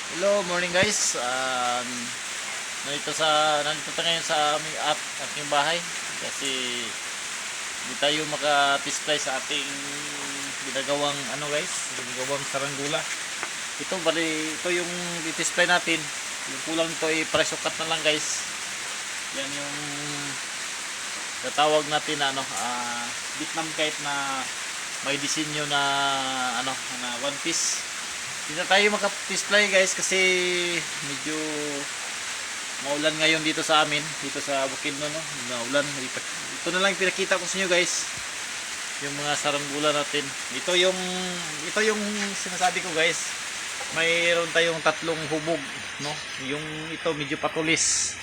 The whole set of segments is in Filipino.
Hello, morning guys. Nandito tayo ngayon sa aming ating bahay kasi hindi tayo maka-display sa ating ginagawang ginagawang saranggula. Ito yung i-display natin. Yung kulang nito ay press cut na lang guys. Yan yung tatawag natin na Vietnam kite na may disenyo na na one piece. Hindi na tayo maka-display guys kasi medyo maulan ngayon dito sa amin, dito sa Bukidnon, no? Maulan. Ito na lang pinakita ko sa inyo guys. Yung mga saranggula natin. Ito yung sinasabi ko guys. Mayroon tayong tatlong hubog, no? Yung ito medyo patulis.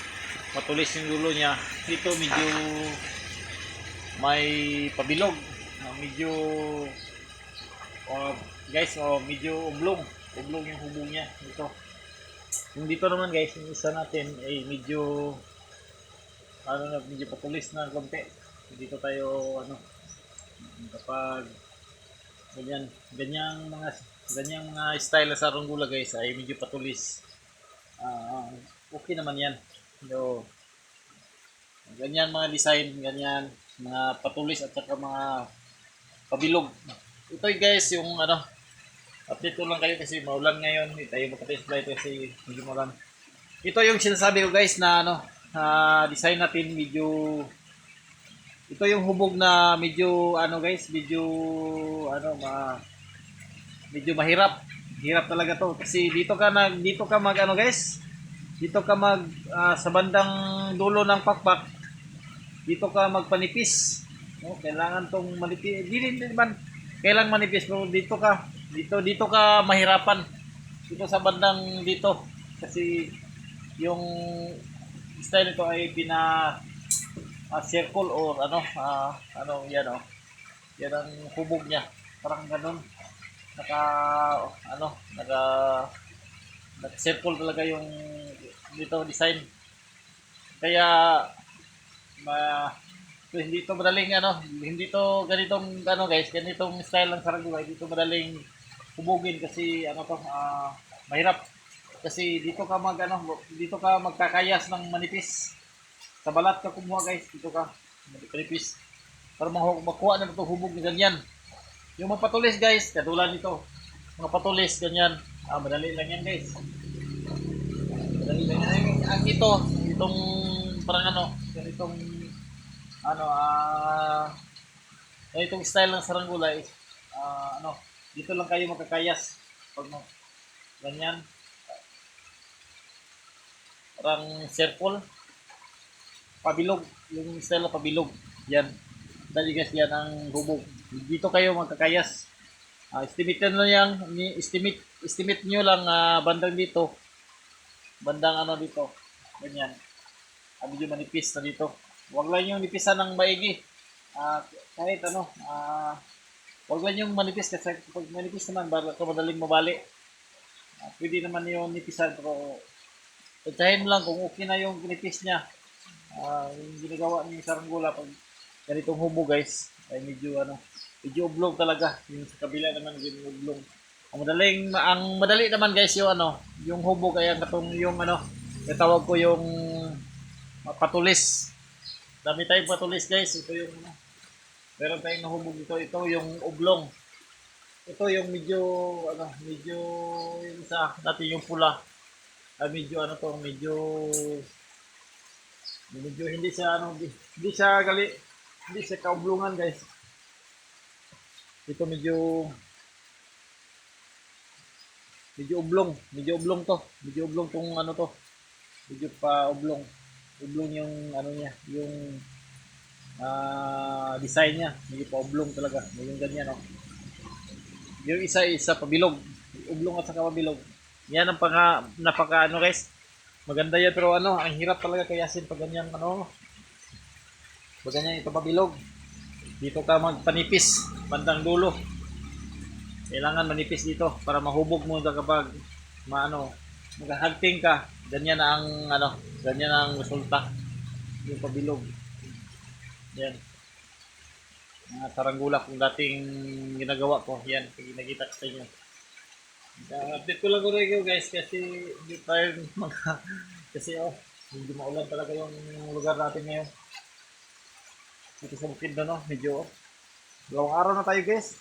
Patulis yung dulo niya. Dito medyo may pabilog. Medyo medyo oblong yung hubog niya ito. Yung dito naman guys, yung isa natin ay medyo medyo patulis na konti. Dito tayo kapag ganyang mga style sa saranggula guys ay medyo patulis. Okay naman yan. So, ganyan mga design, ganyan mga patulis at saka mga pabilog. Ito guys yung update ko lang kayo kasi maulan ngayon. Hindi tayo maka-display kasi medyo maulan. Ito yung sinasabi ko guys na design natin ito yung hubog na medyo medyo mahirap. Hirap talaga to kasi dito ka mag guys. Dito ka sa bandang dulo ng pakpak. Dito ka magpanipis. No, kailangan tong manipis. Hindi naman kailangan manipis pero dito ka mahirapan dito sa bandang dito kasi yung style nito ay circle or yan ang hubog niya parang ganun naka naka circle talaga yung dito design kaya hindi to madaling hindi to ganitong guys, ganitong style ng saranggula, hindi to madaling hubugin kasi mahirap. Kasi dito ka magkakayas ng manipis. Sa balat ka kumuha guys, dito ka manipis. Para makuha na ito hubog na ganyan. Yung mga patulis guys, katulad nito. Mga patulis ganyan. Madali lang yan guys. Madali lang yan. Itong parang ganitong ano ah itong style ng saranggula is dito lang kayo makakayas pag ganyan parang circle pabilog yung style na pabilog yan dali guys yan ang hubog dito kayo magkakayas estimate nyo lang estimate nyo lang bandang dito bandang dito ganyan medyo manipis na dito wag lang yung nipisan ng maigi kahit wag lang yung manipis kasi pag manipis naman madaling mabali pwede naman yung nipisan pero pagkahin mo lang kung okay na yung nipis niya yung ginagawa ng saranggula pag ganitong hubog guys ay medyo oblong talaga yung sa kabila naman yung oblong ang madali naman guys yung hubog ay ang katong yung tawag ko yung patulis dami tayong patulis guys ito yung meron tayong nahubog dito ito yung oblong ito yung medyo yung isa dati yung pula medyo medyo hindi siya kaoblongan guys ito medyo oblong to medyo oblong tong to medyo pa oblong yung niya yung design niya medyo pa oblong talaga yung ganyan yung isa pabilog oblong at saka pabilog yan ang napaka guys maganda yan pero ang hirap talaga kayasin pag ganyan pag ganyan ito pabilog dito ka magpanipis bandang dulo kailangan manipis dito para mahubog mo kapag maghagting ka ganyan ang resulta yung pabilog yan mga saranggula kung dating ginagawa ko yan nakita ko sa inyo Update ko lang ko rin guys kasi hindi tayo kasi hindi maulan talaga yung lugar natin ngayon. Dito sa Bukidnon no, medyo dalawang araw na tayo guys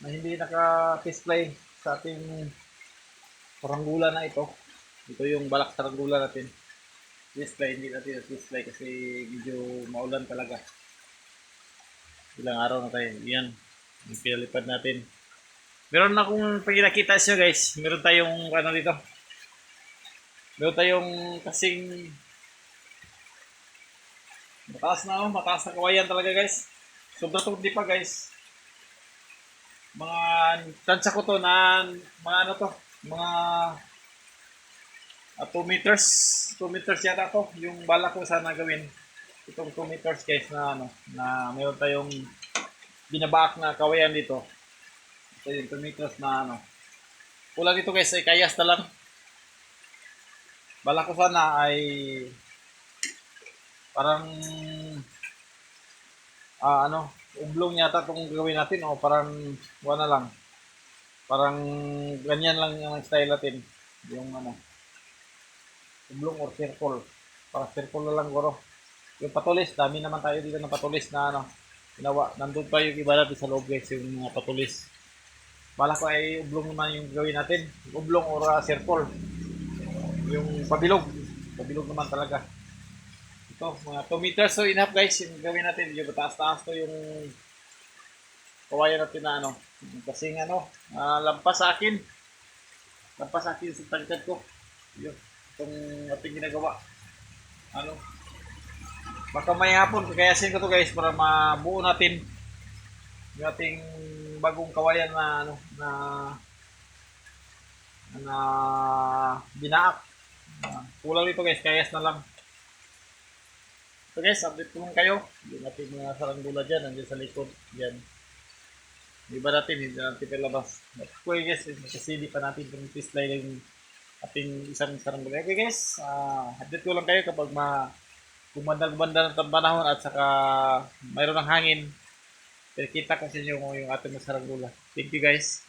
na hindi naka-display sa ating saranggola na ito. Ito yung balak saranggola natin. Display, hindi natin display kasi medyo maulan talaga. Ilang araw na tayo. Yan. Yung pinalipad natin. Meron na akong pinakita siya guys. Meron tayong ano dito. Meron tayong kasing mataas na kawayan talaga guys. Sobra to di pa guys. Mga tansya ko to na mga ano to, mga 2 meters. 2 meters yata to. Yung bala ko sana gawin. Itong 2 meters guys na ano, na meron tayong binabaak na kawayan dito. Ito yung 2 meters na ano. Kulang dito guys ay kayas na lang. Bala ko sana ay parang ano, ublong yata itong gawin natin o parang wala lang. Parang ganyan lang yung style natin. Yung ano, ublong or circle. Parang circle na lang guro. Yung patulis, dami naman tayo dito ng patulis na ano, ginawa. Nandun pa yung iba natin sa loob guys, yung mga patulis. Bala ko ay ublong naman yung gawin natin. Ublong or circle. Yung pabilog. Pabilog naman talaga. Ito, mga 2 meters so enough guys. Yung gawin natin, yung taas-taas to yung kawayan natin na ano. Kasing ano, lampas sa akin. Lampas sa akin sa tangkad ko. Yun, itong ating ginagawa. Ano, baka may hapon, kakayasin ko to guys para mabuo natin yung ating bagong kawayan na ano, na binaak. Kulang dito guys, kayas na lang. So guys, update ko lang kayo. Yung ating mga saranggola dyan, nandiyan sa likod. Yan. Iba natin, hindi natin palabas. Okay guys, kasi hindi pa natin itong display yung ating isang saranggola. Okay guys, update ko lang kayo kapag gumanda ng panahon at saka mayroon ng hangin. Kita ko sa inyo yung ating saranggola. Thank you guys.